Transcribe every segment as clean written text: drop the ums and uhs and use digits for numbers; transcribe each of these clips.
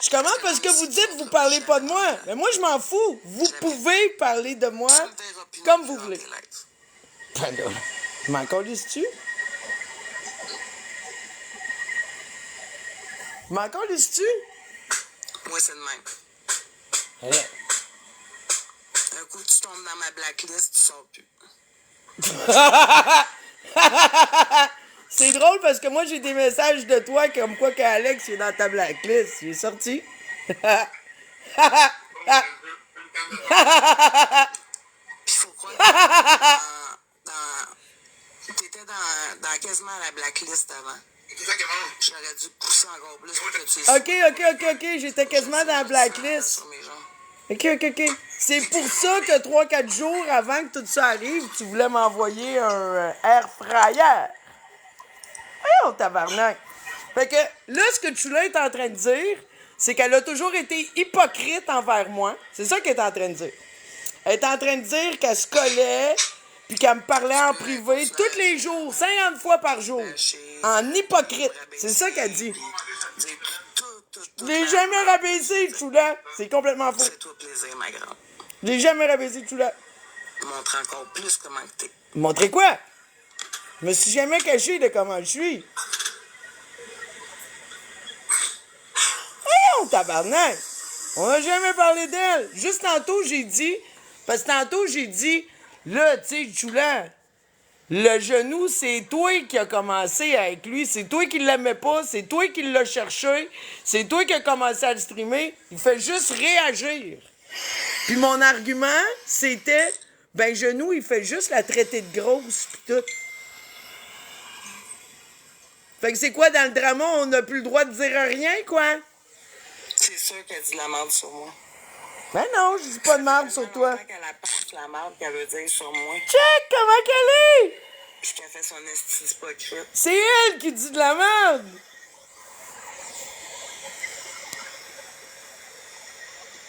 Je commence parce que vous dites vous parlez pas de moi. Mais moi, je m'en fous. Vous pouvez parler de moi Tu me verras plus comme non vous plus voulez. dans tes lives. Ben là, je m'en calisse-tu? M'en calisse-tu? Moi, c'est le même. Hein? Un coup, tu tombes dans ma blacklist, tu sors plus. C'est drôle parce que moi, j'ai des messages de toi comme quoi qu'Alex est dans ta blacklist. Il est sorti. Puis faut croire que t'étais dans quasiment la blacklist avant. J'aurais dû pousser encore plus pour que tu Ok. J'étais quasiment dans la blacklist. sur mes jambes. Ok. C'est pour ça que 3-4 jours avant que tout ça arrive, tu voulais m'envoyer un air fryer. Oh, tabarnak. Fait que là, ce que Chula est en train de dire, c'est qu'elle a toujours été hypocrite envers moi. C'est ça qu'elle est en train de dire. Elle est en train de dire qu'elle se collait, puis qu'elle me parlait en privé tous les jours, 50 fois par jour. En hypocrite. C'est ça qu'elle dit. Je l'ai jamais rabaissé, Chula. C'est complètement faux. Fais-toi plaisir, ma grande. Je l'ai jamais rabaissé, Chula. Montre encore plus comment que t'es. Montrer quoi? Je me suis jamais caché de comment je suis. Voyons, tabarnak! On n'a jamais parlé d'elle. Juste tantôt, j'ai dit... Parce que tantôt, j'ai dit... Là, tu sais, Chula, le genou, c'est toi qui a commencé avec lui. C'est toi qui l'aimais pas. C'est toi qui l'as cherché. C'est toi qui a commencé à le streamer. Il fait juste réagir. Puis mon argument, c'était... Ben, genou, il fait juste la traiter de grosse, pis tout. Fait que c'est quoi, dans le drama, on n'a plus le droit de dire rien, quoi? C'est sûr qu'elle dit de la merde sur moi. Ben non, je dis pas de merde sur toi. Qu'elle apporte la merde qu'elle veut dire sur moi. Check comment qu'elle est! Puis qu'elle fait son esti hypocrite. C'est elle qui dit de la merde!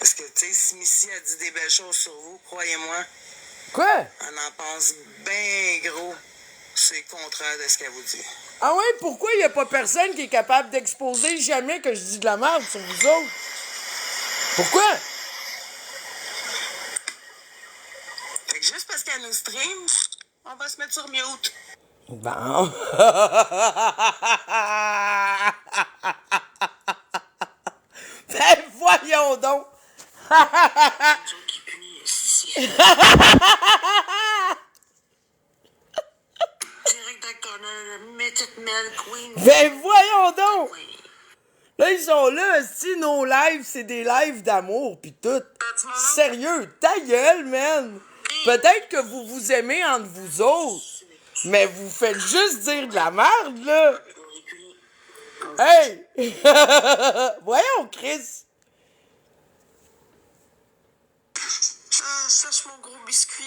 Parce que, tu sais, si Missy a dit des belles choses sur vous, croyez-moi, Quoi? on en pense bien gros. C'est le contraire de ce qu'elle vous dit. Ah ouais, pourquoi il y a pas personne qui est capable d'exposer jamais que je dis de la merde sur vous autres? Pourquoi? Fait que juste parce qu'elle nous stream, on va se mettre sur mute. Bon. Ben voyons donc! Qui punit ici. Direct Corner, Method Mel Queen. Ben voyons donc! Là, ils sont là, si nos lives, c'est des lives d'amour pis tout. Sérieux, ta gueule, man! Peut-être que vous vous aimez entre vous autres, mais vous faites juste dire de la merde, là! Hey! Voyons, Chris! Sache mon gros biscuit.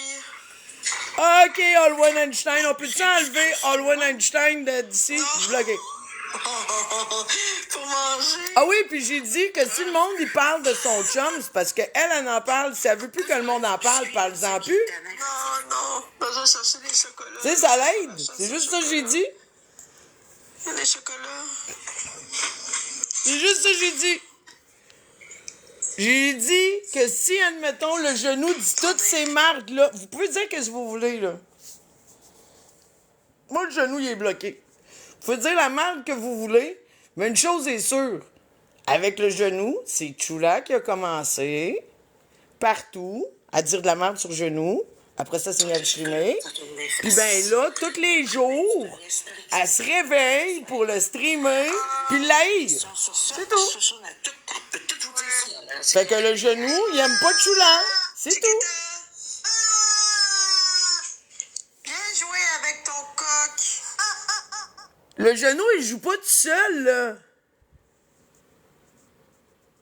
Ok, Alwan Einstein, on peut-tu enlever Alwan Einstein d'ici? Je bloqué. Pour manger. Ah oui, puis j'ai dit que si le monde il parle de son chum, c'est parce qu'elle, elle en parle. Si elle veut plus que le monde en parle, parle-en plus. Non, je vais chercher des chocolats. Tu sais, ça l'aide. C'est juste ça que j'ai dit. Il y a des chocolats. C'est juste ça que j'ai dit. J'ai dit que si, admettons, le genou dit toutes ces marques-là, vous pouvez dire ce que vous voulez, là. Moi, le genou, il est bloqué. Vous pouvez dire la marque que vous voulez, mais une chose est sûre. Avec le genou, c'est Chula qui a commencé partout à dire de la merde sur le genou. Après ça, c'est Miel streamer. Puis ben là, tous les jours, elle se réveille pour le streamer, puis l'haïr. C'est tout. Fait que le genou, il aime pas Chula. C'est tout. Viens jouer avec ton coq. Le genou, il joue pas tout seul, là.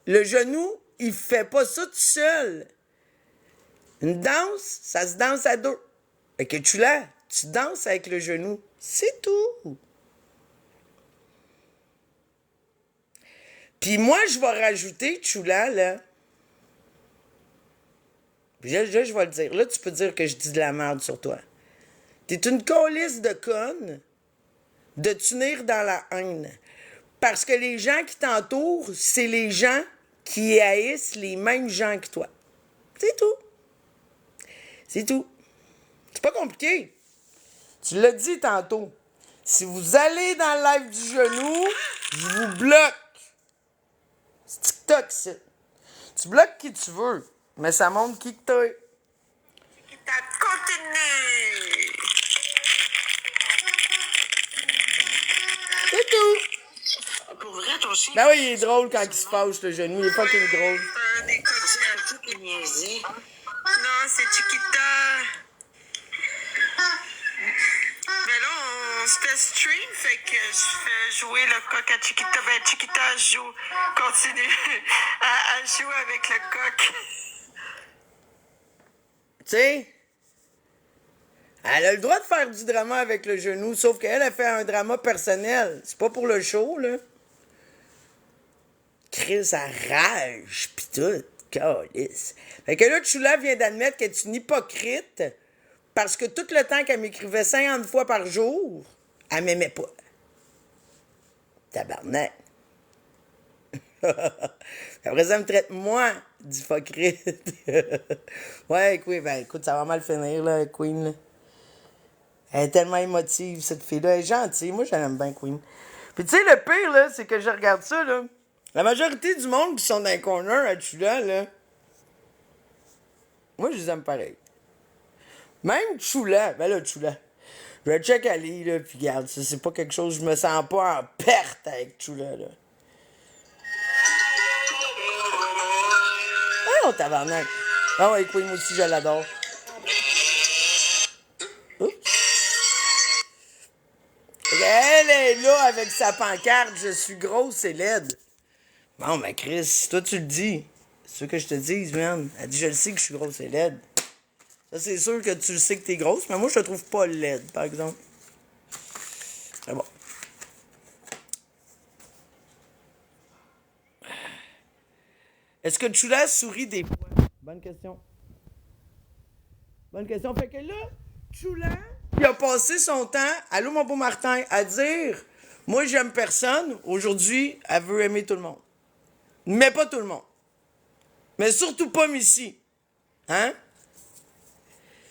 Le genou, il fait pas ça tout seul. Une danse, ça se danse à deux. Fait que tu danses avec le genou. C'est tout. Puis moi, je vais rajouter, Chula, là. Puis là, je vais le dire. Là, tu peux dire que je dis de la merde sur toi. T'es une colisse de conne de t'unir dans la haine. Parce que les gens qui t'entourent, c'est les gens qui haïssent les mêmes gens que toi. C'est tout. C'est tout. C'est pas compliqué. Tu l'as dit tantôt. Si vous allez dans le live du genou, je vous bloque. C'est TikTok, ça. Tu bloques qui tu veux, mais ça montre qui que t'es. T'as continué. C'est tout. Pour vrai, ton chien. Ben oui, il est drôle quand il se fâche, le genou. Il est fucking drôle. Des coachs un peu qui niaisaient. Non, c'est Chiquita. Mais là, on se fait stream, fait que je fais jouer le coq à Chiquita. Ben, Chiquita continue à jouer avec le coq. Tu sais, elle a le droit de faire du drama avec le genou, sauf qu'elle a fait un drama personnel. C'est pas pour le show, là. Chris, elle rage, pis tout. Calisse. Fait que là, Chula vient d'admettre qu'elle est une hypocrite parce que tout le temps qu'elle m'écrivait 50 fois par jour, elle m'aimait pas. Tabarnak. Après ça, elle me traite, moi, d'hypocrite. Ouais, ben écoute, ça va mal finir, là, Queen, là. Elle est tellement émotive, cette fille-là. Elle est gentille. Moi, j'aime bien Queen. Puis tu sais, le pire, là, c'est que je regarde ça, là. La majorité du monde qui sont dans un corner à Chula, là, moi, je les aime pareil. Même Chula, ben là, Chula. Je vais check Ali, là, puis regarde, ça, c'est pas quelque chose, je me sens pas en perte avec Chula, là. Ah, oh, tabarnak. Ah ouais, Queen, moi aussi, je l'adore. Oups. Elle est là avec sa pancarte, je suis grosse et laide. Bon, ben Chris, toi tu le dis. C'est ce que je te dis, man. Elle dit, je le sais que je suis grosse et laide. Ça, c'est sûr que tu le sais que t'es grosse, mais moi, je te trouve pas laide, par exemple. C'est bon. Est-ce que Chula sourit des fois? Bonne question. Bonne question. Fait que là, Chula, il a passé son temps, allô mon beau Martin, à dire, moi, j'aime personne. Aujourd'hui, elle veut aimer tout le monde. Mais pas tout le monde. Mais surtout pas Missy. Hein?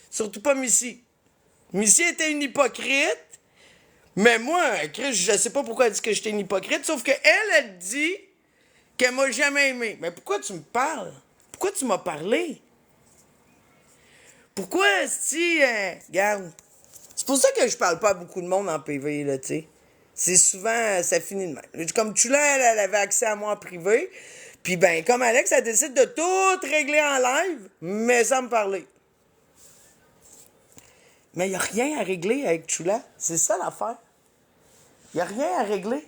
Surtout pas Missy. Missy était une hypocrite. Mais moi, Chris, je sais pas pourquoi elle dit que j'étais une hypocrite, sauf que elle dit qu'elle m'a jamais aimé. Mais pourquoi tu me parles? Pourquoi tu m'as parlé? Pourquoi, si, regarde. C'est pour ça que je parle pas à beaucoup de monde en PV, là, tu sais. C'est souvent, ça finit de même. Comme Chula, elle avait accès à moi en privé. Puis ben, comme Alex, elle décide de tout régler en live, mais sans me parler. Mais il n'y a rien à régler avec Chula. C'est ça l'affaire. Il n'y a rien à régler.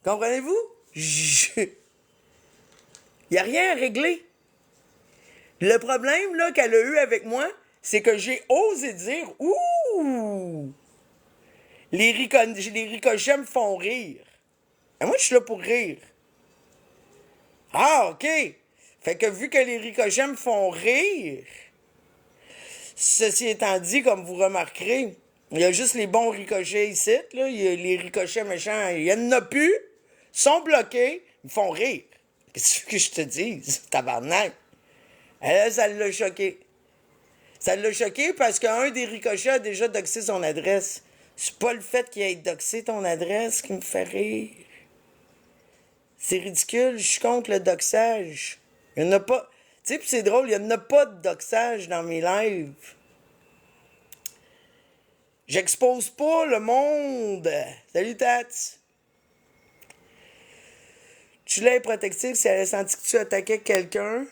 Comprenez-vous? Il n'y a rien à régler. Le problème là, qu'elle a eu avec moi, c'est que j'ai osé dire « Ouh! Les ricochets me font rire. » Et moi, je suis là pour rire. Ah, OK. Fait que vu que les ricochets me font rire, ceci étant dit, comme vous remarquerez, il y a juste les bons ricochets ici, là. Il y a les ricochets méchants, il y en a plus, sont bloqués, ils me font rire. Qu'est-ce que je te dis, tabarnak? Elle, ça l'a choqué. Ça l'a choqué parce qu'un des ricochets a déjà doxé son adresse. C'est pas le fait qu'il ait doxé ton adresse qui me fait rire. C'est ridicule, je suis contre le doxage. Il n'y en a pas. Tu sais, puis c'est drôle, il n'y en a pas de doxage dans mes lives. J'expose pas le monde. Salut, Tats. Tu l'as protective, si elle a senti que tu attaquais quelqu'un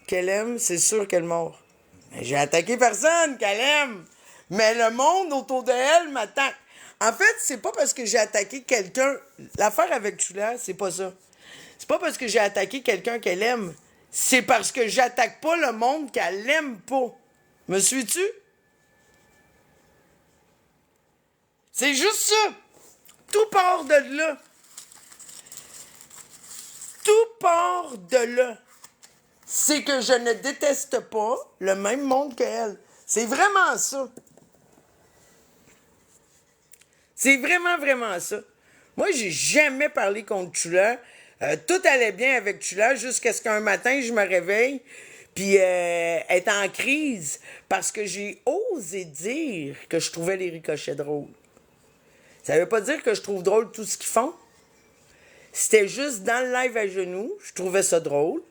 qu'elle aime, c'est sûr qu'elle mord. Mais j'ai attaqué personne qu'elle aime. Mais le monde autour de elle m'attaque. En fait, c'est pas parce que j'ai attaqué quelqu'un. L'affaire avec Chula, c'est pas ça. C'est pas parce que j'ai attaqué quelqu'un qu'elle aime. C'est parce que j'attaque pas le monde qu'elle aime pas. Me suis-tu? C'est juste ça. Tout part de là. Tout part de là. C'est que je ne déteste pas le même monde qu'elle. C'est vraiment ça. C'est vraiment, vraiment ça. Moi, j'ai jamais parlé contre Chula. Tout allait bien avec Chula jusqu'à ce qu'un matin, je me réveille, puis elle est en crise parce que j'ai osé dire que je trouvais les ricochets drôles. Ça veut pas dire que je trouve drôle tout ce qu'ils font. C'était juste dans le live à genoux, je trouvais ça drôle,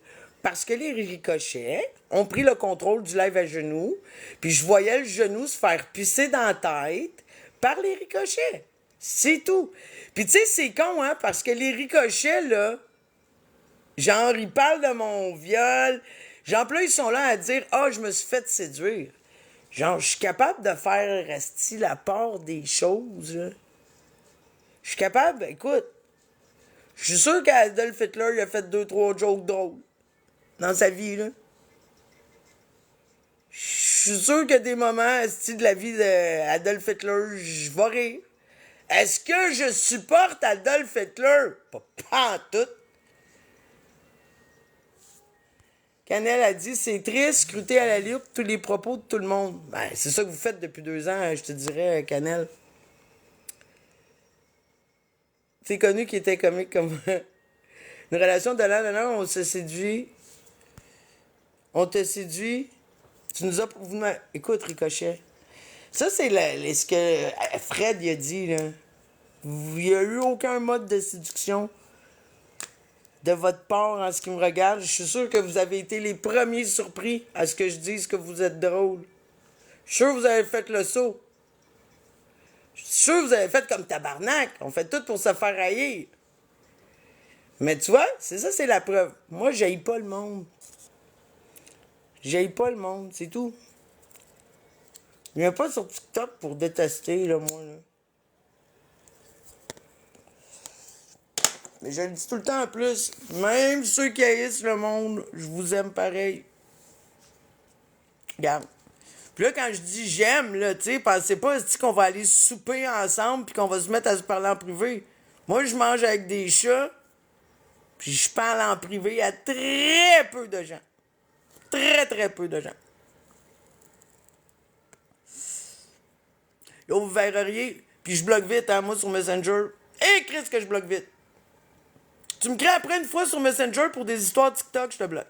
parce que les ricochets ont pris le contrôle du live à genoux, puis je voyais le genou se faire pisser dans la tête par les ricochets. C'est tout. Puis tu sais, c'est con, hein, parce que les ricochets, là, genre, ils parlent de mon viol. Genre, là, ils sont là à dire « Ah, je me suis fait séduire. » Genre, je suis capable de faire rester la part des choses, là. Je suis capable, écoute, je suis sûr qu'Adolf Hitler, il a fait 2-3 jokes drôles dans sa vie, là. Je suis sûr qu'il y a des moments, style de la vie d'Adolf Hitler, je vais rire. Est-ce que je supporte Adolf Hitler? Pas en tout. Canel a dit, c'est triste, scruter à la loupe tous les propos de tout le monde. Ben, c'est ça que vous faites depuis 2 ans, je te dirais, Canel. C'est connu qu'il était comique comme une relation de l'an, non, on se séduit. On te séduit. Tu nous as... Écoute, Ricochet. Ça, c'est ce que Fred il a dit, là. Il n'y a eu aucun mode de séduction de votre part en ce qui me regarde. Je suis sûr que vous avez été les premiers surpris à ce que je dise que vous êtes drôle. Je suis sûr que vous avez fait le saut. Je suis sûr que vous avez fait comme tabarnak. On fait tout pour se faire haïr. Mais tu vois, c'est ça, c'est la preuve. Moi, j'haïs pas le monde. J'haïs pas le monde, c'est tout. Je viens pas sur TikTok pour détester, là, moi, là. Mais je le dis tout le temps en plus. Même ceux qui haïssent le monde, je vous aime pareil. Regarde. Puis là, quand je dis j'aime, là, tu sais, pensez pas qu'on va aller souper ensemble puis qu'on va se mettre à se parler en privé. Moi, je mange avec des chats, puis je parle en privé à très peu de gens. Très, très peu de gens. Là, vous verriez, puis je bloque vite, hein, moi, sur Messenger. Et Chris, que je bloque vite. Tu me crées après une fois sur Messenger pour des histoires TikTok, je te bloque.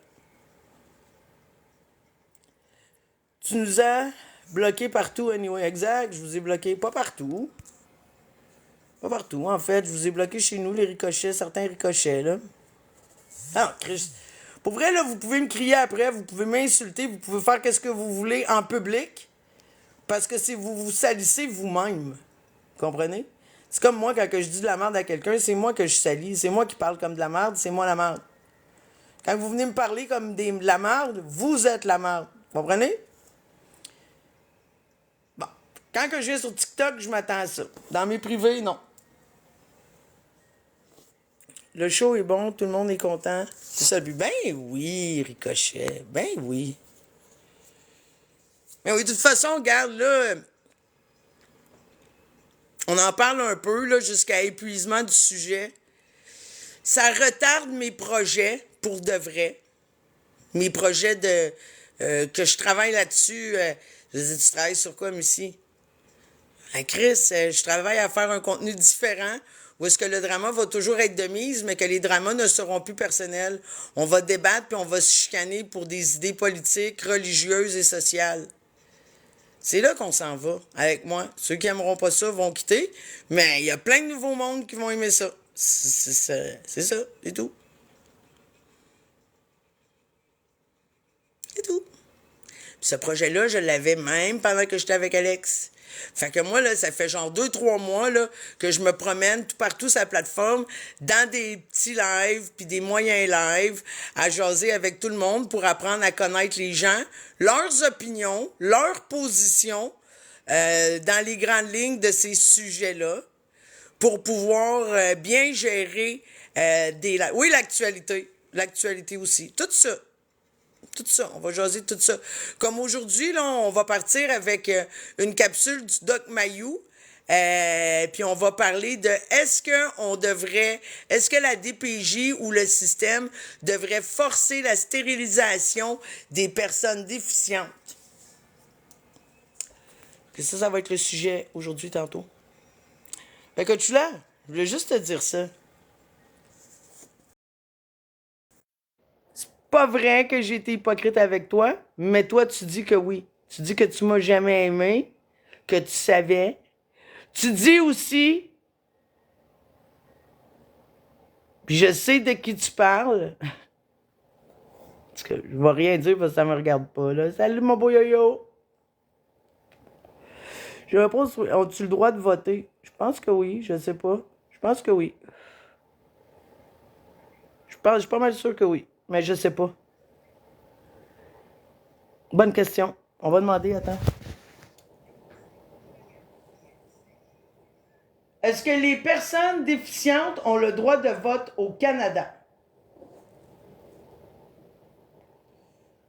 Tu nous as bloqué partout, anyway. Exact, je vous ai bloqué. Pas partout. Pas partout, en fait. Je vous ai bloqué chez nous, les ricochets, certains ricochets, là. Ah, Christ. Pour vrai, là, vous pouvez me crier après, vous pouvez m'insulter, vous pouvez faire qu'est-ce que vous voulez en public, parce que c'est vous vous salissez vous-même. Comprenez? C'est comme moi, quand je dis de la merde à quelqu'un, c'est moi que je salis. C'est moi qui parle comme de la merde, c'est moi la merde. Quand vous venez me parler comme de la merde, vous êtes la merde. Comprenez? Bon. Quand je viens sur TikTok, je m'attends à ça. Dans mes privés, non. Le show est bon, tout le monde est content. C'est ça le but. Ben oui, Ricochet. Ben oui. Mais oui, de toute façon, regarde, là, on en parle un peu, là, jusqu'à épuisement du sujet. Ça retarde mes projets, pour de vrai. Mes projets de que je travaille là-dessus. Je dis, tu travailles sur quoi, Missy? Chris, je travaille à faire un contenu différent où est-ce que le drama va toujours être de mise, mais que les dramas ne seront plus personnels. On va débattre puis on va se chicaner pour des idées politiques, religieuses et sociales. C'est là qu'on s'en va avec moi. Ceux qui n'aimeront pas ça vont quitter, mais il y a plein de nouveaux mondes qui vont aimer ça. C'est ça, c'est tout. C'est tout. Puis ce projet-là, je l'avais même pendant que j'étais avec Alex. Fait que moi, là, ça fait genre 2-3 mois là, que je me promène tout partout sur la plateforme, dans des petits lives, puis des moyens lives, à jaser avec tout le monde pour apprendre à connaître les gens, leurs opinions, leurs positions, dans les grandes lignes de ces sujets-là, pour pouvoir bien gérer oui, l'actualité aussi, tout ça. Tout ça, on va jaser tout ça. Comme aujourd'hui, là, on va partir avec une capsule du Doc Mayou. Puis on va parler de est-ce que la DPJ ou le système devrait forcer la stérilisation des personnes déficientes? Et ça va être le sujet aujourd'hui, tantôt. Fait que tu l'as. Je voulais juste te dire ça. C'est pas vrai que j'ai été hypocrite avec toi, mais toi, tu dis que oui. Tu dis que tu m'as jamais aimé, que tu savais. Tu dis aussi, puis je sais de qui tu parles. Parce que je vais rien dire parce que ça me regarde pas, là. Salut, mon beau yo-yo. Je réponds, ont-tu le droit de voter? Je pense que oui, je sais pas. Je pense que oui. Je suis pas mal sûr que oui, mais je sais pas. Bonne question. On va demander, attends. Est-ce que les personnes déficientes ont le droit de vote au Canada?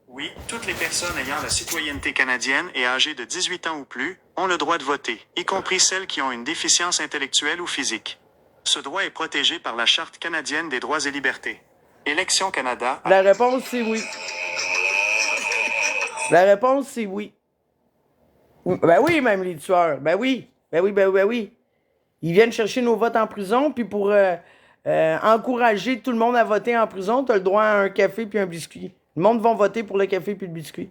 Oui, toutes les personnes ayant la citoyenneté canadienne et âgées de 18 ans ou plus ont le droit de voter, y compris celles qui ont une déficience intellectuelle ou physique. Ce droit est protégé par la Charte canadienne des droits et libertés. Élections Canada. La réponse, c'est oui. La réponse, c'est oui. Ben oui, même les tueurs. Ben oui. Ben oui, ben oui, ben oui. Ils viennent chercher nos votes en prison, puis pour encourager tout le monde à voter en prison, tu as le droit à un café puis un biscuit. Le monde va voter pour le café puis le biscuit.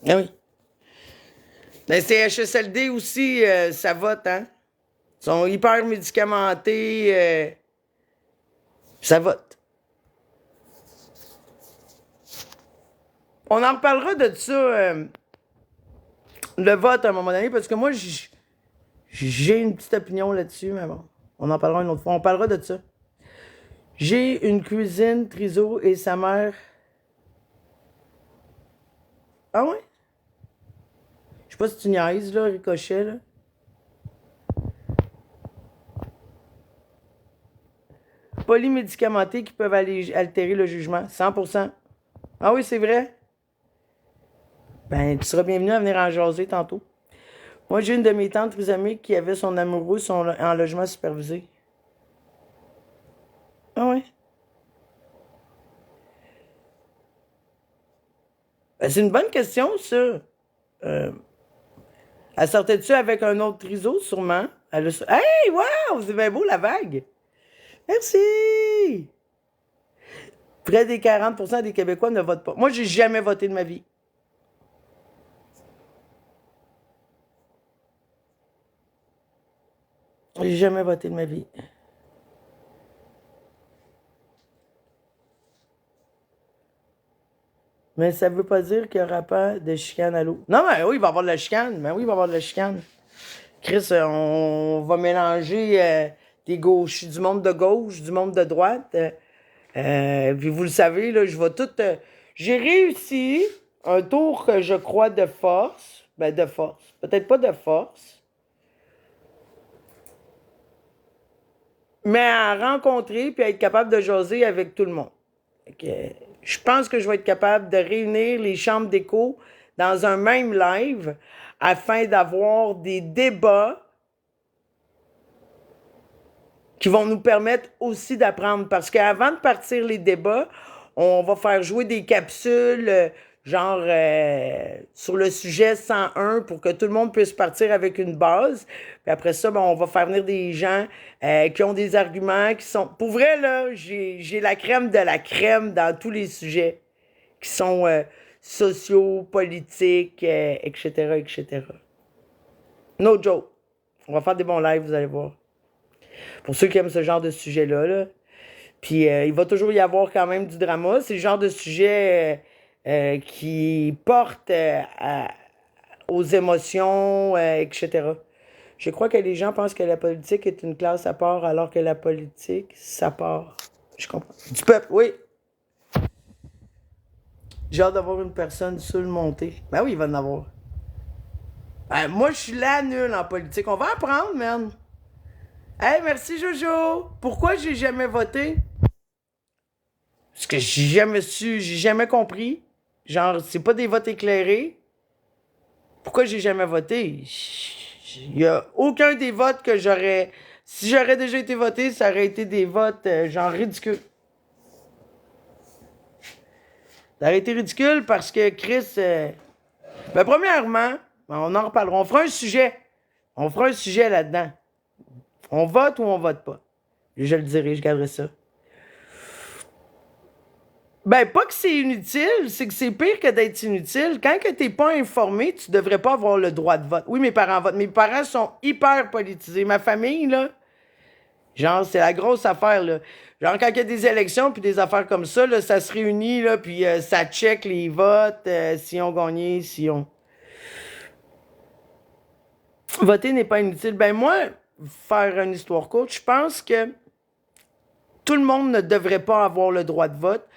Ah oui. Les CHSLD aussi, ça vote, hein? Ils sont hyper médicamentés. Ça vote. On en reparlera de ça, le vote, à un moment donné, parce que moi, j'ai une petite opinion là-dessus, mais bon. On en parlera une autre fois. On parlera de ça. J'ai une cousine, Triso, et sa mère. Ah ouais? Je sais pas si tu niaises, là, Ricochet, là. Polymédicamentés qui peuvent altérer le jugement. 100%. Ah oui, c'est vrai? Ben, tu seras bienvenu à venir en jaser tantôt. Moi, j'ai une de mes tantes trisomiques qui avait son amoureux en logement supervisé. Ah ouais? Ben, c'est une bonne question, ça. Elle sortait-tu avec un autre triso, sûrement? Hey, wow! C'est bien beau, la vague! Merci! Près des 40% des Québécois ne votent pas. Moi, j'ai jamais voté de ma vie. J'ai jamais voté de ma vie. Mais ça veut pas dire qu'il n'y aura pas de chicane à l'eau. Non, mais oui, il va y avoir de la chicane. Mais oui, il va y avoir de la chicane. Chris, on va mélanger des gauches, du monde de gauche, du monde de droite. Puis vous le savez, là, je vais tout... j'ai réussi un tour que je crois de force. Ben, de force. Peut-être pas de force. Mais à rencontrer puis à être capable de jaser avec tout le monde. Je pense que je vais être capable de réunir les chambres d'écho dans un même live afin d'avoir des débats qui vont nous permettre aussi d'apprendre. Parce qu'avant de partir les débats, on va faire jouer des capsules sur le sujet 101 pour que tout le monde puisse partir avec une base. Puis après ça, on va faire venir des gens qui ont des arguments qui sont... Pour vrai, là, j'ai la crème de la crème dans tous les sujets qui sont sociaux, politiques, etc., etc. No joke. On va faire des bons lives, vous allez voir. Pour ceux qui aiment ce genre de sujet-là. Là. Puis il va toujours y avoir quand même du drama. C'est le genre de sujet qui porte aux émotions, etc. Je crois que les gens pensent que la politique est une classe à part, alors que la politique, ça part. Je comprends. Du peuple, oui. J'ai hâte d'avoir une personne seule montée. Ben oui, il va en avoir. Moi, je suis là nul en politique. On va apprendre, man. Hey, merci Jojo. Pourquoi j'ai jamais voté? Parce que j'ai jamais compris. Genre, c'est pas des votes éclairés. Pourquoi j'ai jamais voté? Il y a aucun des votes que j'aurais... Si j'aurais déjà été voté, ça aurait été des votes genre ridicules. Ça aurait été ridicule parce que Chris... Ben, premièrement, on en reparlera. On fera un sujet. On fera un sujet là-dedans. On vote ou on vote pas. Je le dirai, je garderai ça. Ben, pas que c'est inutile, c'est que c'est pire que d'être inutile. Quand que t'es pas informé, tu devrais pas avoir le droit de vote. Oui, mes parents votent. Mes parents sont hyper politisés. Ma famille, là, genre, c'est la grosse affaire, là. Genre, quand il y a des élections puis des affaires comme ça, là, ça se réunit, là, puis ça check les votes, si on gagné, si on... Voter n'est pas inutile. Ben, moi, faire une histoire courte, je pense que tout le monde ne devrait pas avoir le droit de vote.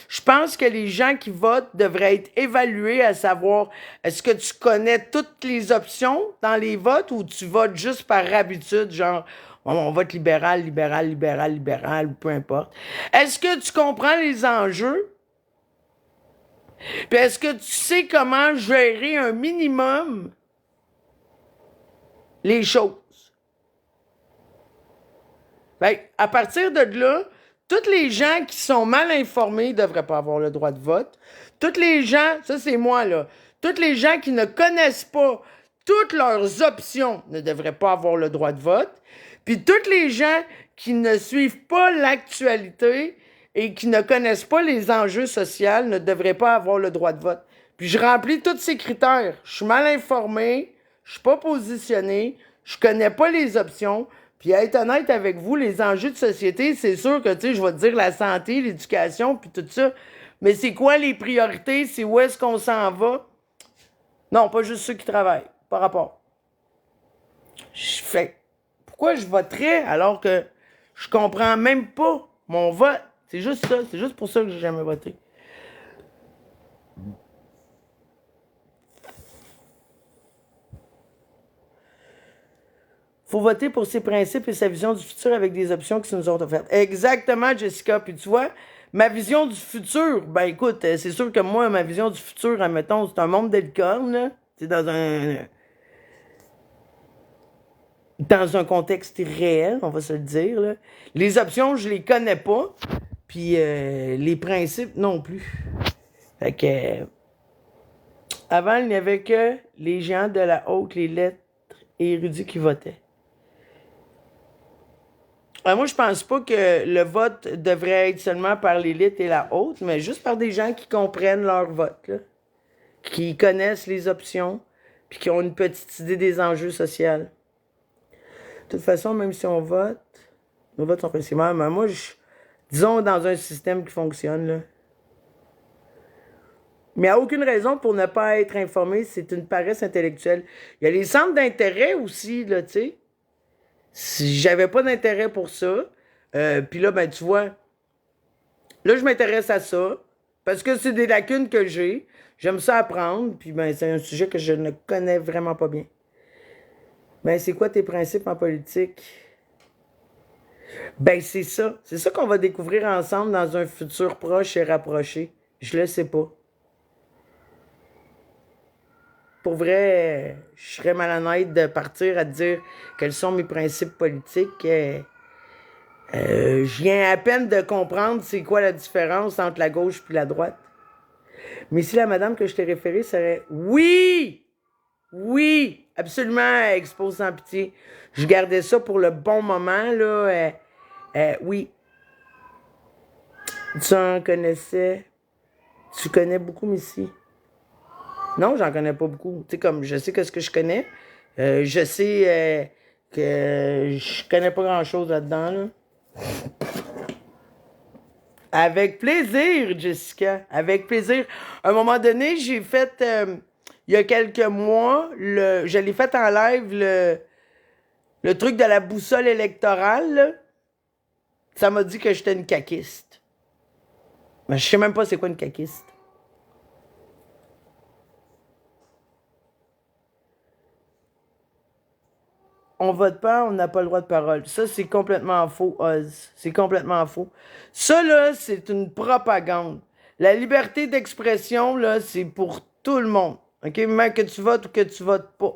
Je pense que les gens qui votent devraient être évalués à savoir est-ce que tu connais toutes les options dans les votes ou tu votes juste par habitude, genre on vote libéral, libéral, libéral, libéral, ou peu importe. Est-ce que tu comprends les enjeux? Puis est-ce que tu sais comment gérer un minimum les choses? Ben, à partir de là, tous les gens qui sont mal informés ne devraient pas avoir le droit de vote. Tous les gens, ça c'est moi là, tous les gens qui ne connaissent pas toutes leurs options ne devraient pas avoir le droit de vote. Puis tous les gens qui ne suivent pas l'actualité et qui ne connaissent pas les enjeux sociaux ne devraient pas avoir le droit de vote. Puis je remplis tous ces critères. Je suis mal informé, je suis pas positionné, je connais pas les options. Puis à être honnête avec vous, les enjeux de société, c'est sûr que, tu sais, je vais te dire la santé, l'éducation, puis tout ça. Mais c'est quoi les priorités? C'est où est-ce qu'on s'en va? Non, pas juste ceux qui travaillent. Pas rapport. Je fais... Pourquoi je voterais alors que je comprends même pas mon vote? C'est juste ça. C'est juste pour ça que j'ai jamais voté. Faut voter pour ses principes et sa vision du futur avec des options qui nous ont offertes. Exactement, Jessica. Puis tu vois, ma vision du futur, ben écoute, c'est sûr que moi, ma vision du futur, admettons, c'est un monde de licorne, là. C'est dans un contexte réel, on va se le dire, là. Les options, je les connais pas. Puis les principes non plus. Fait que... avant, il n'y avait que les gens de la haute, les lettres et érudits qui votaient. Moi, je pense pas que le vote devrait être seulement par l'élite et la haute, mais juste par des gens qui comprennent leur vote, là, qui connaissent les options, puis qui ont une petite idée des enjeux sociaux. De toute façon, même si on vote, nos votes sont principalement... Mais moi, disons, dans un système qui fonctionne, là. Mais il n'y a aucune raison pour ne pas être informé, c'est une paresse intellectuelle. Il y a les centres d'intérêt aussi, là, tu sais. Si j'avais pas d'intérêt pour ça, puis là, ben, tu vois, là, je m'intéresse à ça, parce que c'est des lacunes que j'ai. J'aime ça apprendre, puis ben, c'est un sujet que je ne connais vraiment pas bien. Ben, c'est quoi tes principes en politique? Ben, c'est ça. C'est ça qu'on va découvrir ensemble dans un futur proche et rapproché. Je le sais pas. Pour vrai, je serais malhonnête de partir à te dire quels sont mes principes politiques. Je viens à peine de comprendre c'est quoi la différence entre la gauche et la droite. Mais si la madame que je t'ai référée serait... Oui! Oui! Absolument, expose sans pitié. Je gardais ça pour le bon moment, là. Oui. Tu en connaissais... Tu connais beaucoup, Missy? Non, j'en connais pas beaucoup. Tu sais, comme je sais que ce que je connais, je sais que je connais pas grand-chose là-dedans, là. Avec plaisir, Jessica. Avec plaisir. À un moment donné, j'ai fait, il y a quelques mois, je l'ai fait en live, le truc de la boussole électorale, là. Ça m'a dit que j'étais une caquiste. Mais je sais même pas c'est quoi une caquiste. On vote pas, on n'a pas le droit de parole. Ça, c'est complètement faux, Oz. C'est complètement faux. Ça, là, c'est une propagande. La liberté d'expression, là, c'est pour tout le monde. OK? Même que tu votes ou que tu votes pas.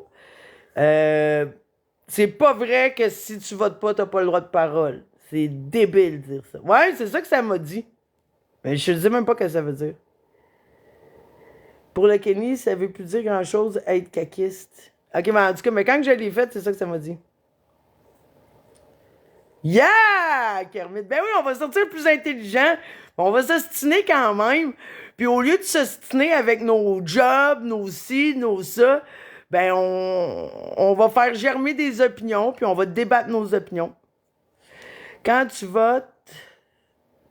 C'est pas vrai que si tu votes pas, t'as pas le droit de parole. C'est débile de dire ça. Ouais, c'est ça que ça m'a dit. Mais je ne sais même pas ce que ça veut dire. Pour le Kenny, ça veut plus dire grand-chose être caquiste. OK, mais en tout cas, mais quand je l'ai faite, c'est ça que ça m'a dit. Yeah! Kermit. Ben oui, on va sortir plus intelligent. On va s'ostiner quand même. Puis au lieu de s'ostiner avec nos jobs, nos ci, nos ça, ben on va faire germer des opinions, puis on va débattre nos opinions. Quand tu votes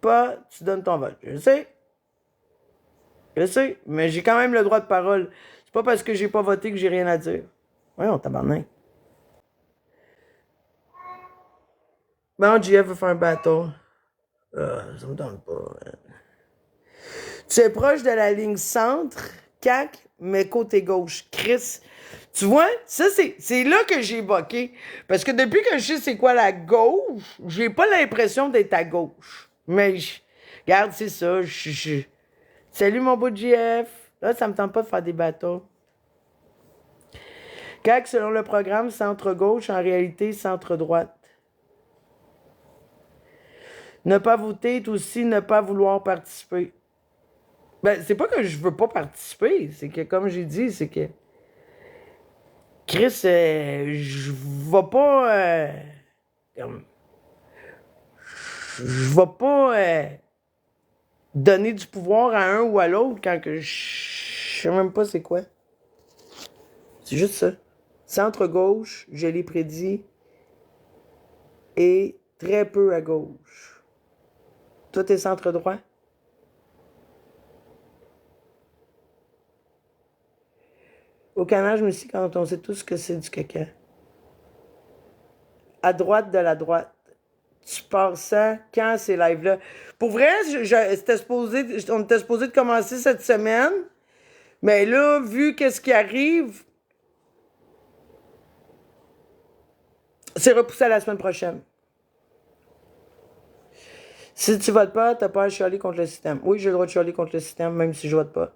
pas, tu donnes ton vote. Je sais, mais j'ai quand même le droit de parole. C'est pas parce que j'ai pas voté que j'ai rien à dire. Voyons, tabarnak. Bon, JF veut faire un battle. Ça me donne pas. Tu es proche de la ligne centre, CAC, mais côté gauche. Chris, tu vois, ça, c'est là que j'ai boqué. Parce que depuis que je sais c'est quoi la gauche, j'ai pas l'impression d'être à gauche. Mais, regarde, c'est ça. Salut, mon beau JF. Là, ça me tente pas de faire des bateaux. CAC, selon le programme centre-gauche, en réalité, centre-droite. Ne pas voter est aussi ne pas vouloir participer. Ben, c'est pas que je veux pas participer, c'est que, comme j'ai dit, c'est que... Chris, je vais pas... je vais pas donner du pouvoir à un ou à l'autre quand que je sais même pas c'est quoi. C'est juste ça. Centre-gauche, je l'ai prédit, et très peu à gauche. Toi, t'es centre-droit? Au Canada, je me suis dit, quand on sait tous que c'est du caca. À droite de la droite. Tu pars ça quand ces lives-là? Pour vrai, on était supposé de commencer cette semaine, mais là, vu qu'est-ce qui arrive, c'est repoussé à la semaine prochaine. Si tu votes pas, t'as pas à chialer contre le système. Oui, j'ai le droit de chialer contre le système, même si je vote pas.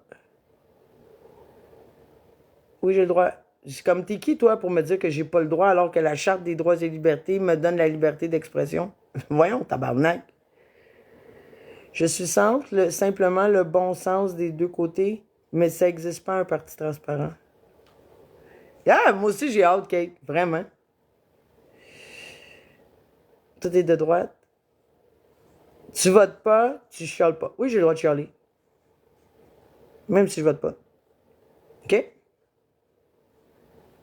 Oui, j'ai le droit. C'est comme t'es qui, toi, pour me dire que j'ai pas le droit alors que la Charte des droits et libertés me donne la liberté d'expression? Voyons, tabarnak. Je suis centre, simplement le bon sens des deux côtés, mais ça n'existe pas un parti transparent. Ah, moi aussi, j'ai hâte, Kate. Vraiment. Tout est de droite. Tu votes pas, tu chiales pas. Oui, j'ai le droit de chialer. Même si je vote pas. OK?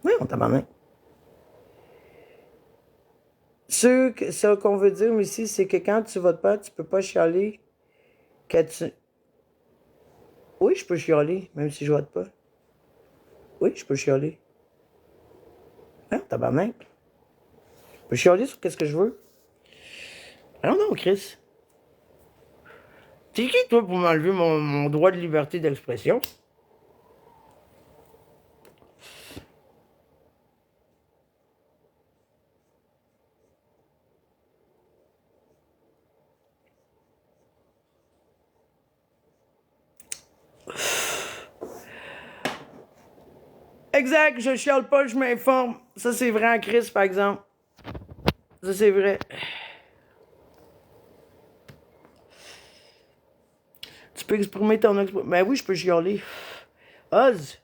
Oui, on tabarnak. Ce qu'on veut dire ici, c'est que quand tu votes pas, tu peux pas chialer. Oui, je peux chialer, même si je vote pas. Oui, je peux chialer. Hein, tabarnak? Je peux chialer sur qu'est-ce que je veux. Ah non, Chris. T'es qui, toi, pour m'enlever mon droit de liberté d'expression? Exact, je chiale pas, je m'informe. Ça, c'est vrai en Chris, par exemple. Ça, c'est vrai. Tu peux exprimer ton... Ben oui, je peux chialer. Oz.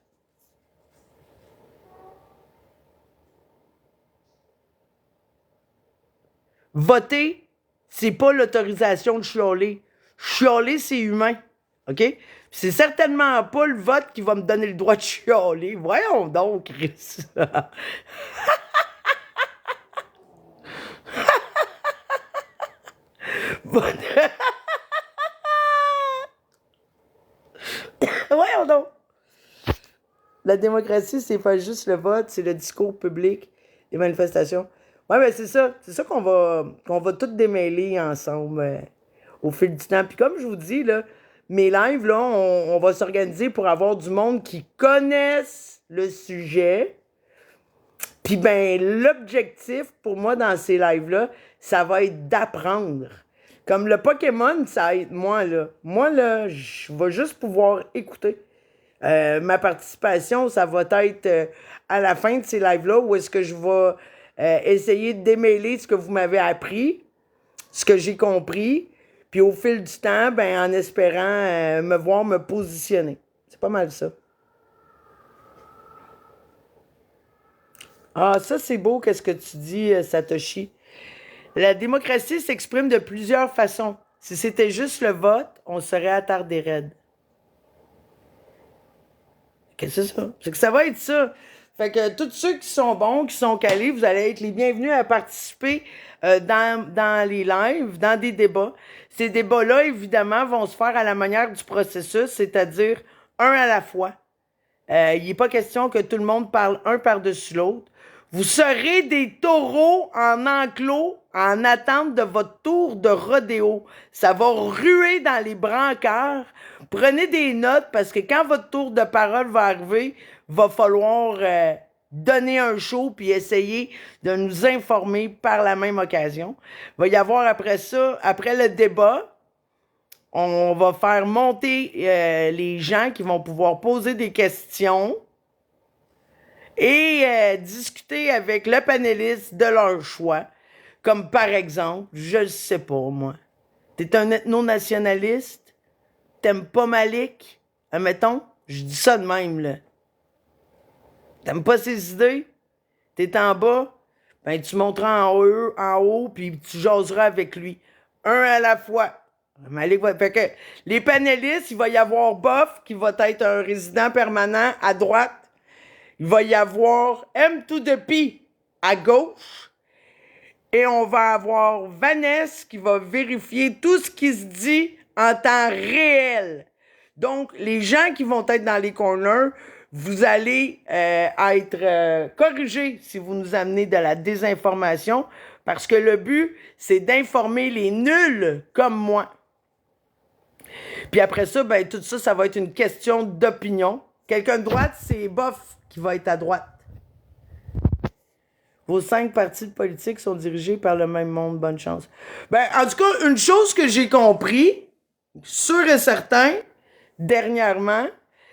Voter, c'est pas l'autorisation de chialer. Chialer, c'est humain. OK? C'est certainement pas le vote qui va me donner le droit de chialer. Voyons donc, Chris. Voyons donc. La démocratie, c'est pas juste le vote, c'est le discours public, les manifestations. Ouais, mais c'est ça. C'est ça qu'on va tout démêler ensemble au fil du temps. Puis comme je vous dis, là, mes lives, là, on va s'organiser pour avoir du monde qui connaisse le sujet. Puis ben, l'objectif pour moi dans ces lives-là, ça va être d'apprendre. Comme le Pokémon, ça aide moi, là. Moi, là, je vais juste pouvoir écouter. Ma participation, ça va être à la fin de ces lives-là où est-ce que je vais essayer de démêler ce que vous m'avez appris, ce que j'ai compris, puis au fil du temps, ben, en espérant me voir me positionner. C'est pas mal ça. Ah, ça, c'est beau, qu'est-ce que tu dis, Satoshi. La démocratie s'exprime de plusieurs façons. Si c'était juste le vote, on serait attardé raide. Qu'est-ce que c'est ça? C'est que ça va être ça. Fait que tous ceux qui sont bons, qui sont calés, vous allez être les bienvenus à participer dans les lives, dans des débats. Ces débats-là, évidemment, vont se faire à la manière du processus, c'est-à-dire un à la fois. Il n'est pas question que tout le monde parle un par-dessus l'autre. Vous serez des taureaux en enclos en attente de votre tour de rodéo. Ça va ruer dans les brancards. Prenez des notes parce que quand votre tour de parole va arriver, va falloir donner un show puis essayer de nous informer par la même occasion. Il va y avoir après ça, après le débat, on va faire monter les gens qui vont pouvoir poser des questions et discuter avec le panéliste de leur choix. Comme par exemple, je ne sais pas moi, t'es un ethno-nationaliste, t'aimes pas Malik, admettons, je dis ça de même, là. T'aimes pas ses idées, t'es en bas, ben tu monteras en haut, puis tu jaseras avec lui. Un à la fois. Malik va... Fait que les panélistes, il va y avoir Boff, qui va être un résident permanent à droite. Il va y avoir M to the P à gauche. Et on va avoir Vanessa qui va vérifier tout ce qui se dit en temps réel. Donc, les gens qui vont être dans les corners, vous allez être corrigés si vous nous amenez de la désinformation, parce que le but, c'est d'informer les nuls comme moi. Puis après ça, ben tout ça, ça va être une question d'opinion. Quelqu'un de droite, c'est Boff qui va être à droite. Vos 5 partis politiques sont dirigés par le même monde. Bonne chance. Ben, en tout cas, une chose que j'ai compris, sûr et certain, dernièrement,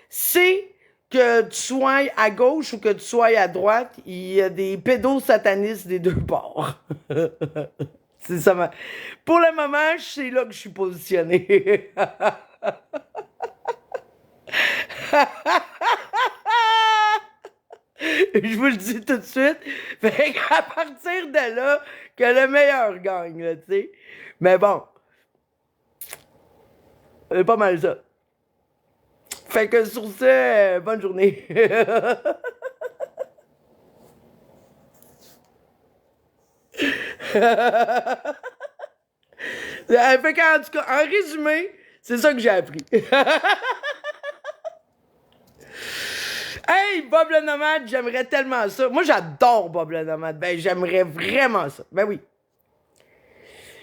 c'est que tu sois à gauche ou que tu sois à droite, il y a des pédosatanistes des deux bords. C'est ça. Pour le moment, c'est là que je suis positionné. Je vous le dis tout de suite. Fait qu'à partir de là, que le meilleur gagne, là, tu sais. Mais bon. C'est pas mal ça. Fait que sur ce, bonne journée. Fait qu'en tout cas, en résumé, c'est ça que j'ai appris. Hey, Bob le Nomade, j'aimerais tellement ça. Moi, j'adore Bob le Nomade. Ben, j'aimerais vraiment ça. Ben oui.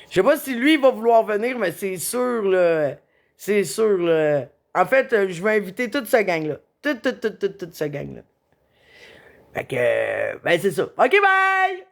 Je sais pas si lui va vouloir venir, mais c'est sûr, là. C'est sûr, là. En fait, je vais inviter toute cette gang-là. Toute cette gang-là. Fait que, ben c'est ça. OK, bye!